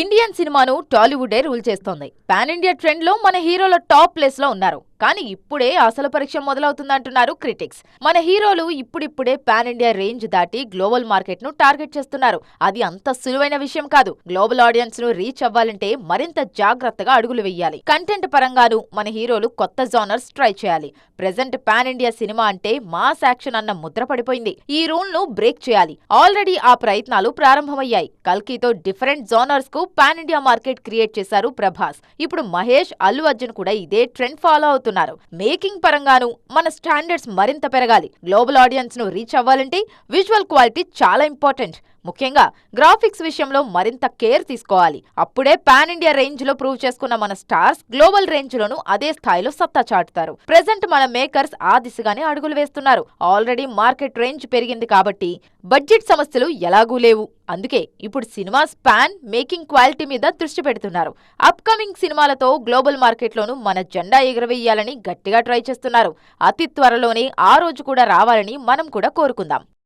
Indian సినిమాను టాలీవుడే rule చేస్తోంది. Pan India trend లో మన హీరోల టాప్ ప్లేస్ లో ఉన్నారు. కానీ ఇప్పుడే అసలు పరీక్ష మొదలవుతుందంటున్నారు క్రిటిక్స్. మన హీరోలు ఇప్పుడిప్పుడే పాన్ ఇండియా రేంజ్ దాటి గ్లోబల్ మార్కెట్ ను టార్గెట్ చేస్తున్నారు. అది అంత సులువైన విషయం కాదు. గ్లోబల్ ఆడియన్స్ ను రీచ్ అవ్వాలంటే మరింత జాగ్రత్తగా అడుగులు వేయాలి. కంటెంట్ పరంగాను మన హీరోలు కొత్త జోనర్స్ ట్రై చేయాలి. ప్రెజెంట్ పాన్ ఇండియా సినిమా అంటే మాస్ యాక్షన్ అన్న ముద్ర పడిపోయింది. ఈ రూల్ ను బ్రేక్ చేయాలి. ఆల్రెడీ ఆ ప్రయత్నాలు ప్రారంభమయ్యాయి. కల్కితో డిఫరెంట్ జోనర్స్ కు పాన్ ఇండియా మార్కెట్ క్రియేట్ చేశారు ప్రభాస్. ఇప్పుడు మహేష్, అల్లు అర్జున్ కూడా ఇదే ట్రెండ్ ఫాలో అవుతున్నారు. మేకింగ్ పరంగాను మన స్టాండర్డ్స్ మరింత పెరగాలి. గ్లోబల్ ఆడియన్స్ ను రీచ్ అవ్వాలంటే విజువల్ క్వాలిటీ చాలా ఇంపార్టెంట్. ముఖ్యంగా గ్రాఫిక్స్ విషయంలో మరింత కేర్ తీసుకోవాలి. అప్పుడే పాన్ ఇండియా రేంజ్ లో ప్రూవ్ చేసుకున్న మన స్టార్స్ గ్లోబల్ రేంజ్ లోను అదే స్థాయిలో సత్తా చాటుతారు. ప్రెజెంట్ మన మేకర్స్ ఆ దిశగానే అడుగులు వేస్తున్నారు. ఆల్రెడీ మార్కెట్ రేంజ్ పెరిగింది కాబట్టి బడ్జెట్ సమస్యలు ఎలాగూ లేవు. అందుకే ఇప్పుడు సినిమా స్పాన్, మేకింగ్ క్వాలిటీ మీద దృష్టి పెడుతున్నారు. అప్కమింగ్ సినిమాలతో గ్లోబల్ మార్కెట్లోనూ మన జెండా ఎగురవేయాలని గట్టిగా ట్రై చేస్తున్నారు. అతి త్వరలోనే ఆ రోజు కూడా రావాలని మనం కూడా కోరుకుందాం.